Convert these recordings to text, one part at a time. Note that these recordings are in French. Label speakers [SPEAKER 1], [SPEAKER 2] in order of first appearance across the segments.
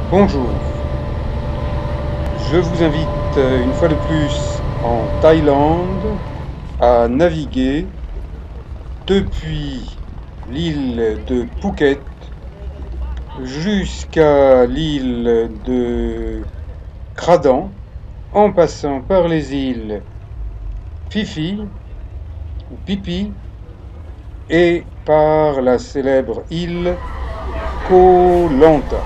[SPEAKER 1] Bonjour, je vous invite une fois de plus en Thaïlande à naviguer depuis l'île de Phuket jusqu'à l'île de Kradan en passant par les îles Phi Phi ou Phi Phi et par la célèbre île Koh Lanta.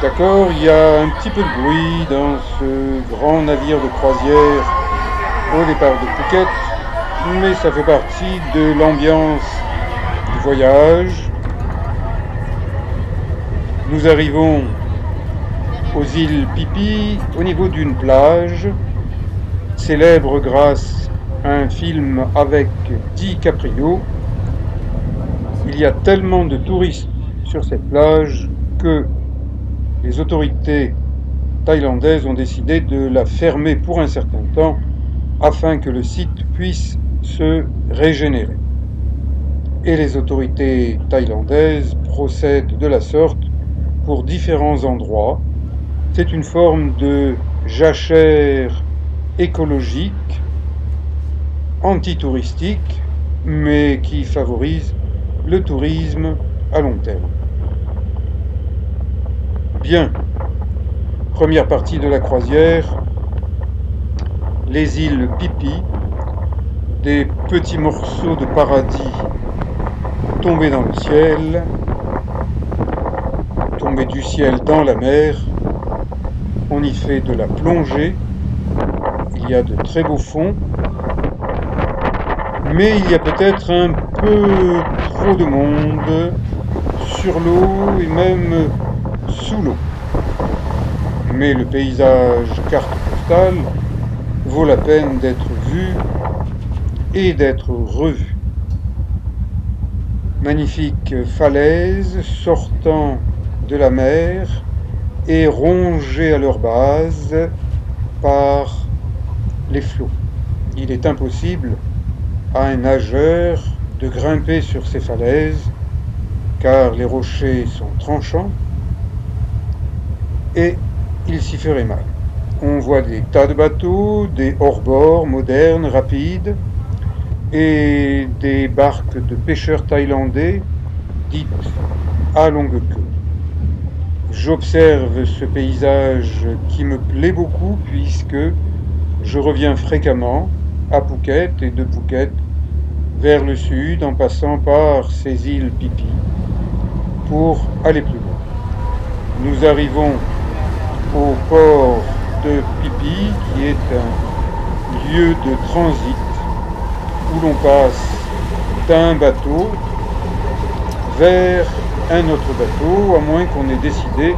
[SPEAKER 1] D'accord, il y a un petit peu de bruit dans ce grand navire de croisière au départ de Phuket, mais ça fait partie de l'ambiance du voyage. Nous arrivons aux îles Phi Phi au niveau d'une plage, célèbre grâce à un film avec DiCaprio. Il y a tellement de touristes sur cette plage que les autorités thaïlandaises ont décidé de la fermer pour un certain temps afin que le site puisse se régénérer. Et les autorités thaïlandaises procèdent de la sorte pour différents endroits. C'est une forme de jachère écologique, anti-touristique, mais qui favorise le tourisme à long terme. Bien, première partie de la croisière, les îles Phi Phi, des petits morceaux de paradis tombés dans le ciel, tombés du ciel dans la mer. On y fait de la plongée, il y a de très beaux fonds, mais il y a peut-être un peu trop de monde sur l'eau et même sous l'eau. Mais le paysage carte postale vaut la peine d'être vu et d'être revu. Magnifique falaise sortant de la mer et rongée à leur base par les flots. Il est impossible à un nageur de grimper sur ces falaises car les rochers sont tranchants et il s'y ferait mal. On voit des tas de bateaux, des hors-bords modernes, rapides, et des barques de pêcheurs thaïlandais dites à longue queue. J'observe ce paysage qui me plaît beaucoup puisque je reviens fréquemment à Phuket et de Phuket vers le sud en passant par ces îles Phi Phi pour aller plus loin. Nous arrivons au port de Phi Phi qui est un lieu de transit où l'on passe d'un bateau vers un autre bateau, à moins qu'on ait décidé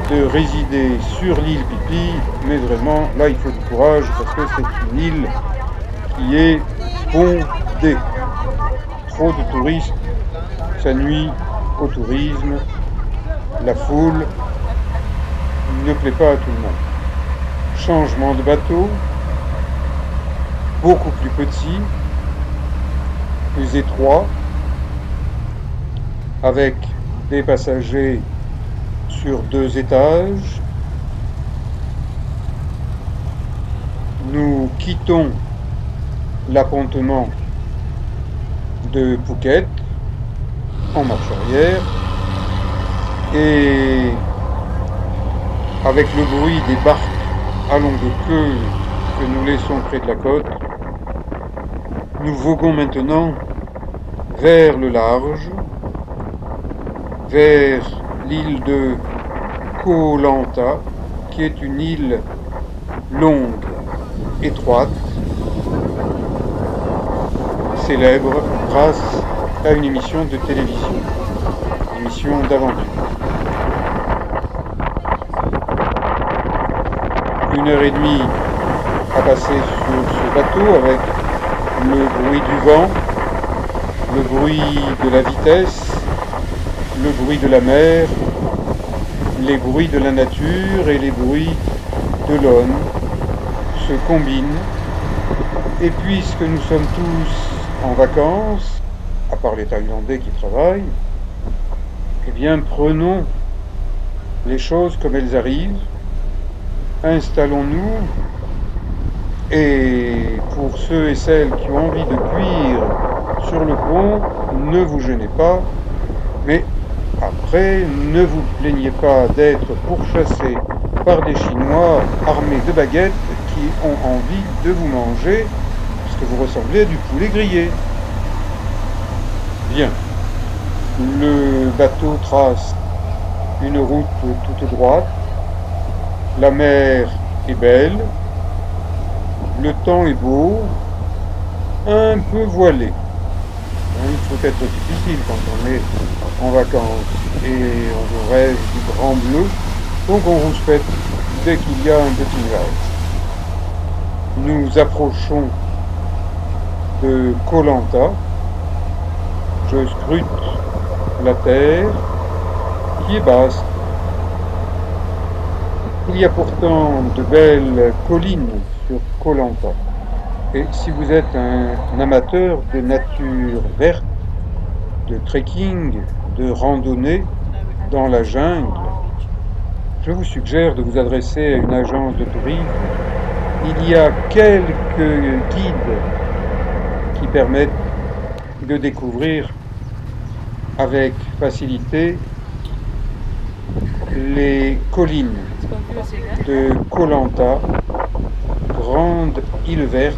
[SPEAKER 1] de résider sur l'île Phi Phi, mais vraiment là il faut du courage parce que c'est une île qui est bondée. Trop de touristes, ça nuit au tourisme, la foule ne plaît pas à tout le monde. Changement de bateau, beaucoup plus petit, plus étroit, avec des passagers sur 2 étages. Nous quittons l'appontement de Phuket en marche arrière et avec le bruit des barques à longue queue que nous laissons près de la côte, nous voguons maintenant vers le large, vers l'île de Koh Lanta, qui est une île longue, étroite, célèbre grâce à une émission de télévision, une émission d'aventure. 1 heure et demie à passer sur ce bateau avec le bruit du vent, le bruit de la vitesse, le bruit de la mer, les bruits de la nature et les bruits de l'homme se combinent. Et puisque nous sommes tous en vacances, à part les Thaïlandais qui travaillent, eh bien prenons les choses comme elles arrivent. Installons-nous et pour ceux et celles qui ont envie de cuire sur le pont, ne vous gênez pas, mais après, ne vous plaignez pas d'être pourchassés par des Chinois armés de baguettes qui ont envie de vous manger parce que vous ressemblez à du poulet grillé. Bien, le bateau trace une route toute droite, la mer est belle, le temps est beau, un peu voilé. Il faut être difficile quand on est en vacances et on rêve du grand bleu, donc on rouspète dès qu'il y a un petit nuage. Nous approchons de Koh Lanta. Je scrute la terre qui est basse. Il y a pourtant de belles collines sur Koh Lanta. Et si vous êtes un amateur de nature verte, de trekking, de randonnée dans la jungle, je vous suggère de vous adresser à une agence de tourisme. Il y a quelques guides qui permettent de découvrir avec facilité les collines de Koh Lanta, grande île verte,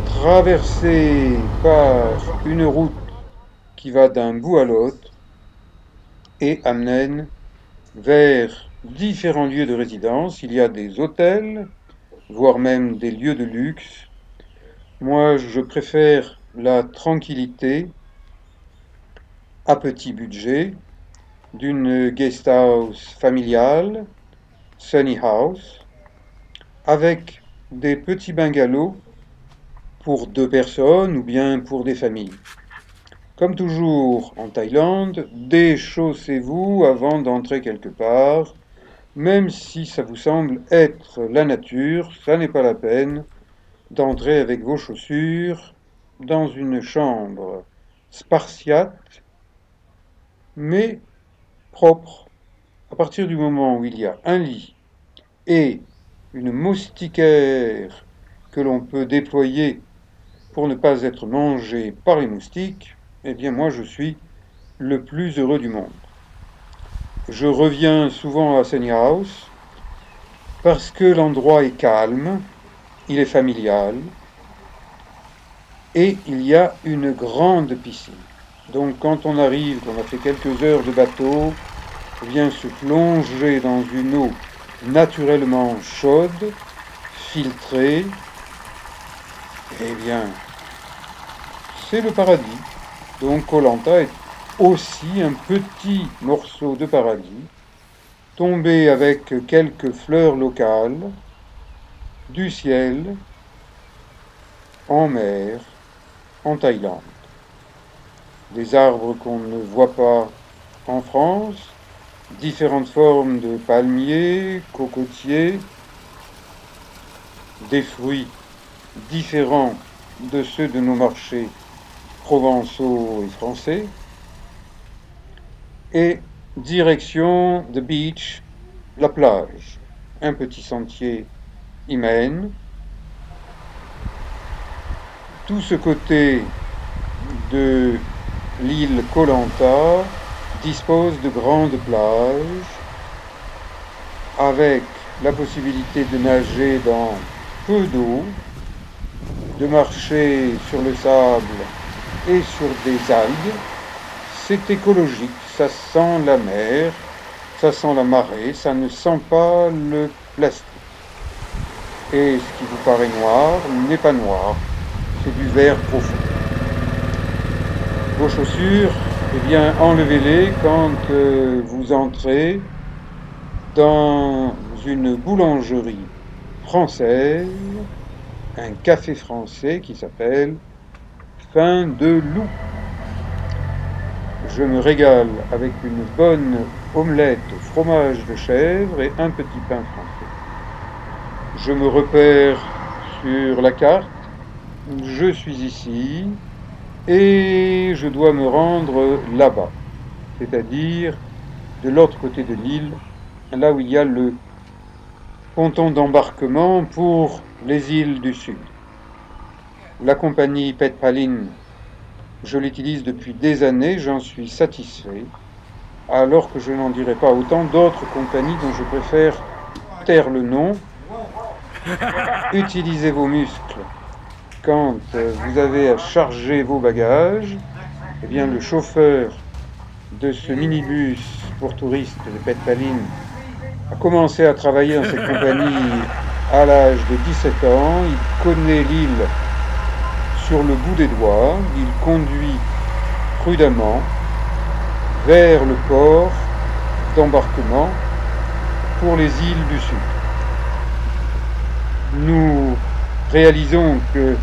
[SPEAKER 1] traversée par une route qui va d'un bout à l'autre et amène vers différents lieux de résidence. Il y a des hôtels, voire même des lieux de luxe. Moi, je préfère la tranquillité à petit budget d'une guest house familiale, Sunny House, avec des petits bungalows pour 2 personnes ou bien pour des familles. Comme toujours en Thaïlande, déchaussez-vous avant d'entrer quelque part. Même si ça vous semble être la nature, ça n'est pas la peine d'entrer avec vos chaussures dans une chambre spartiate, mais propre. À partir du moment où il y a un lit et une moustiquaire que l'on peut déployer pour ne pas être mangé par les moustiques, eh bien moi je suis le plus heureux du monde. Je reviens souvent à Sunny House parce que l'endroit est calme, il est familial et il y a une grande piscine. Donc quand on arrive, qu'on a fait quelques heures de bateau, on vient se plonger dans une eau naturellement chaude, filtrée, eh bien, c'est le paradis. Donc Koh Lanta est aussi un petit morceau de paradis, tombé avec quelques fleurs locales, du ciel, en mer, en Thaïlande. Des arbres qu'on ne voit pas en France, différentes formes de palmiers, cocotiers, des fruits différents de ceux de nos marchés provençaux et français, et direction the beach, la plage. Un petit sentier y mène. Tout ce côté de l'île Koh Lanta dispose de grandes plages avec la possibilité de nager dans peu d'eau, de marcher sur le sable et sur des algues. C'est écologique, ça sent la mer, ça sent la marée, ça ne sent pas le plastique. Et ce qui vous paraît noir n'est pas noir, c'est du vert profond. Vos chaussures, eh bien, enlevez-les quand vous entrez dans une boulangerie française, un café français qui s'appelle Fin de Loup. Je me régale avec une bonne omelette au fromage de chèvre et un petit pain français. Je me repère sur la carte, je suis ici et je dois me rendre là-bas, c'est-à-dire de l'autre côté de l'île, là où il y a le ponton d'embarquement pour les îles du Sud. La compagnie Petpaline, je l'utilise depuis des années, j'en suis satisfait, alors que je n'en dirai pas autant d'autres compagnies dont je préfère taire le nom. Utilisez vos muscles quand vous avez à charger vos bagages. Eh bien, le chauffeur de ce minibus pour touristes de Petpaline a commencé à travailler dans cette compagnie à l'âge de 17 ans. Il connaît l'île sur le bout des doigts. Il conduit prudemment vers le port d'embarquement pour les îles du Sud. Nous réalisons que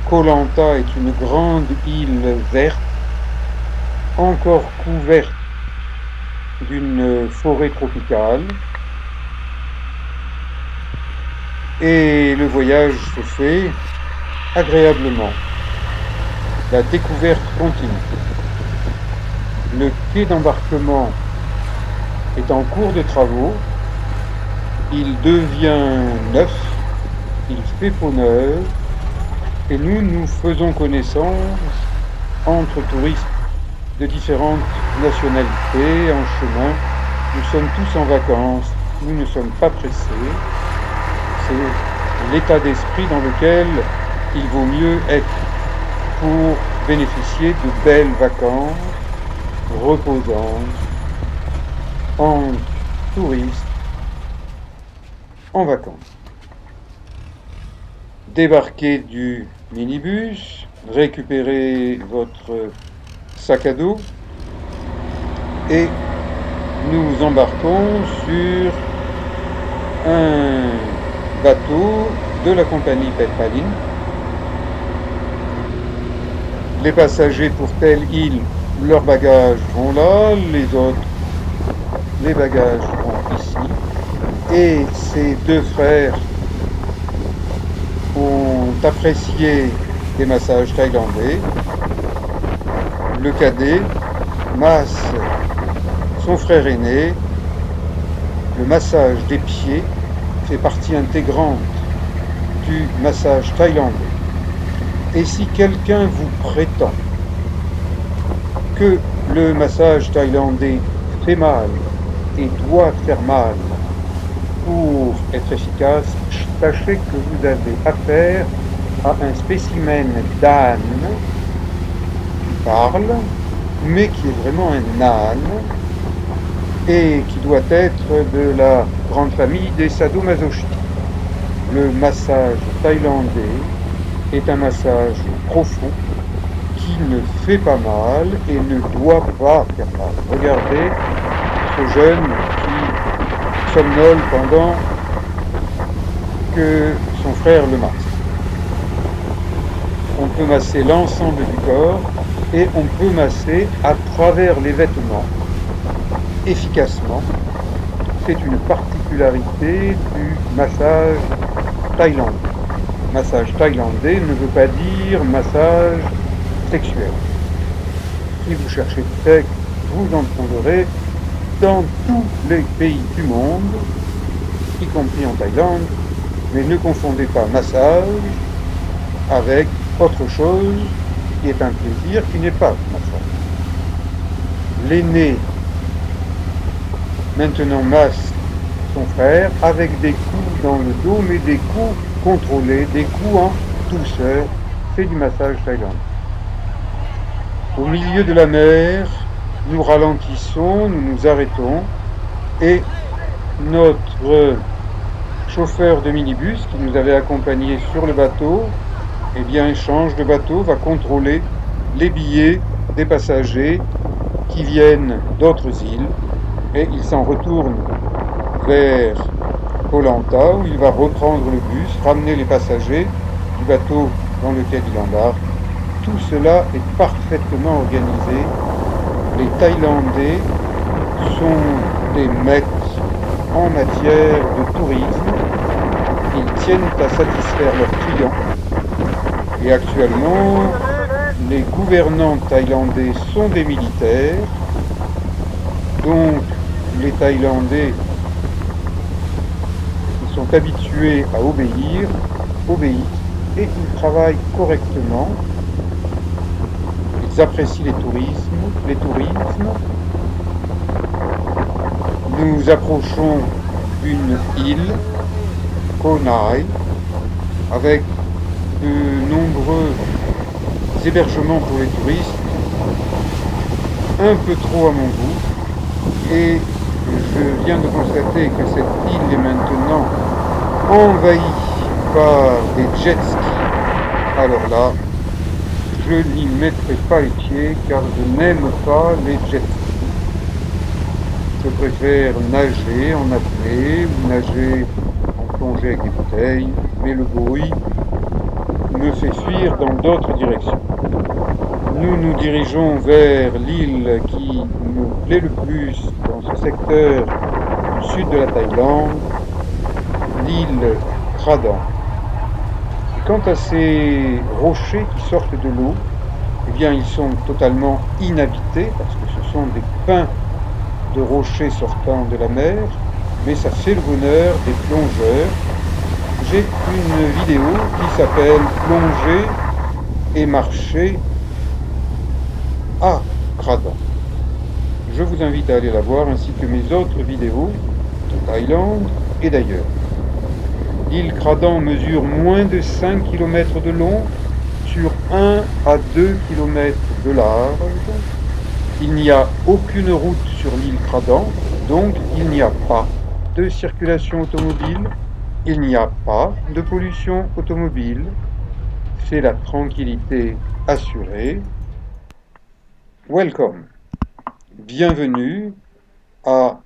[SPEAKER 1] Koh Lanta est une grande île verte, encore couverte d'une forêt tropicale, et le voyage se fait agréablement. La découverte continue. Le quai d'embarquement est en cours de travaux. Il devient neuf, il fait peau neuve, et nous faisons connaissance entre touristes de différentes nationalités en chemin. Nous sommes tous en vacances, nous ne sommes pas pressés. C'est l'état d'esprit dans lequel il vaut mieux être pour bénéficier de belles vacances reposantes en touristes en vacances. Débarquez du minibus, récupérez votre sac à dos et nous embarquons sur un bateau de la compagnie Petpaline. Les passagers pour telle île, leurs bagages vont là, les autres, les bagages vont ici. Et ces deux frères ont apprécié des massages thaïlandais. Le cadet masse son frère aîné. Le massage des pieds fait partie intégrante du massage thaïlandais. Et si quelqu'un vous prétend que le massage thaïlandais fait mal et doit faire mal pour être efficace, sachez que vous avez affaire à un spécimen d'âne qui parle, mais qui est vraiment un âne et qui doit être de la grande famille des sadomasochistes. Le massage thaïlandais est un massage profond qui ne fait pas mal et ne doit pas faire mal. Regardez ce jeune qui somnole pendant que son frère le masse. On peut masser l'ensemble du corps et on peut masser à travers les vêtements efficacement. C'est une particularité du massage thaïlandais. Massage thaïlandais ne veut pas dire massage sexuel. Si vous cherchez du sexe, vous en trouverez dans tous les pays du monde, y compris en Thaïlande, mais ne confondez pas massage avec autre chose qui est un plaisir qui n'est pas massage. L'aîné maintenant masse son frère avec des coups dans le dos, mais des coups contrôlés, des coups en douceur. C'est du massage thaïlandais. Au milieu de la mer, nous ralentissons, nous nous arrêtons et notre chauffeur de minibus qui nous avait accompagnés sur le bateau, eh bien, change de bateau, va contrôler les billets des passagers qui viennent d'autres îles et il s'en retourne vers Koh Lanta où il va reprendre le bus, ramener les passagers du bateau dans lequel il embarque. Tout cela est parfaitement organisé. Les Thaïlandais sont des maîtres en matière de tourisme. Ils tiennent à satisfaire leurs clients. Et actuellement, les gouvernants thaïlandais sont des militaires. Donc, les Thaïlandais qui sont habitués à obéir, obéissent et ils travaillent correctement. Ils apprécient les tourismes. Nous approchons d'une île, Koh Nai, avec de nombreux hébergements pour les touristes, un peu trop à mon goût, et je viens de constater que cette île est maintenant envahie par des jet skis. Alors là, je n'y mettrai pas les pieds car je n'aime pas les jet skis. Je préfère nager en apnée ou nager en plongée avec des bouteilles, mais le bruit me fait fuir dans d'autres directions. Nous nous dirigeons vers l'île qui me plaît le plus dans ce secteur du sud de la Thaïlande, l'île Kradan. Et quant à ces rochers qui sortent de l'eau, eh bien ils sont totalement inhabités parce que ce sont des pins de rochers sortant de la mer, mais ça fait le bonheur des plongeurs. J'ai une vidéo qui s'appelle Plonger et marcher à Kradan. Je vous invite à aller la voir ainsi que mes autres vidéos de Thaïlande et d'ailleurs. L'île Kradan mesure moins de 5 km de long sur 1 à 2 km de large. Il n'y a aucune route sur l'île Kradan, donc il n'y a pas de circulation automobile, il n'y a pas de pollution automobile, c'est la tranquillité assurée. Welcome, bienvenue à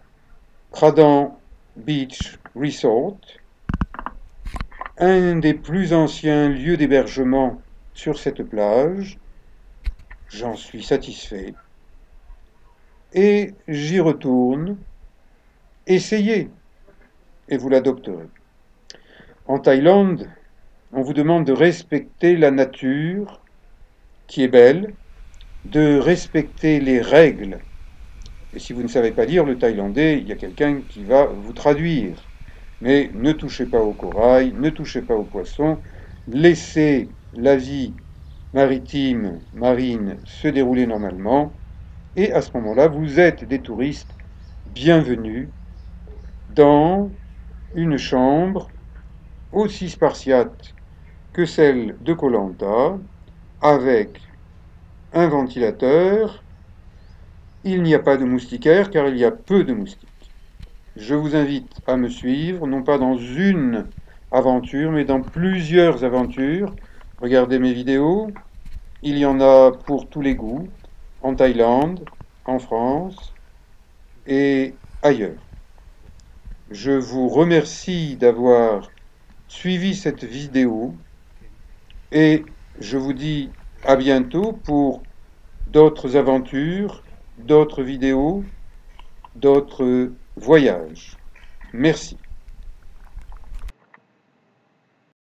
[SPEAKER 1] Kradan Beach Resort, un des plus anciens lieux d'hébergement sur cette plage. J'en suis satisfait. Et j'y retourne. Essayez et vous l'adopterez. En Thaïlande, on vous demande de respecter la nature qui est belle, de respecter les règles. Et si vous ne savez pas lire le thaïlandais, il y a quelqu'un qui va vous traduire. Mais ne touchez pas au corail, ne touchez pas aux poissons, laissez la vie maritime, marine se dérouler normalement. Et à ce moment-là, vous êtes des touristes bienvenus dans une chambre aussi spartiate que celle de Koh Lanta, avec un ventilateur. Il n'y a pas de moustiquaire car il y a peu de moustiques. Je vous invite à me suivre, non pas dans une aventure, mais dans plusieurs aventures. Regardez mes vidéos, il y en a pour tous les goûts, en Thaïlande, en France et ailleurs. Je vous remercie d'avoir suivi cette vidéo et je vous dis à bientôt pour d'autres aventures, d'autres vidéos, d'autres voyages. Merci.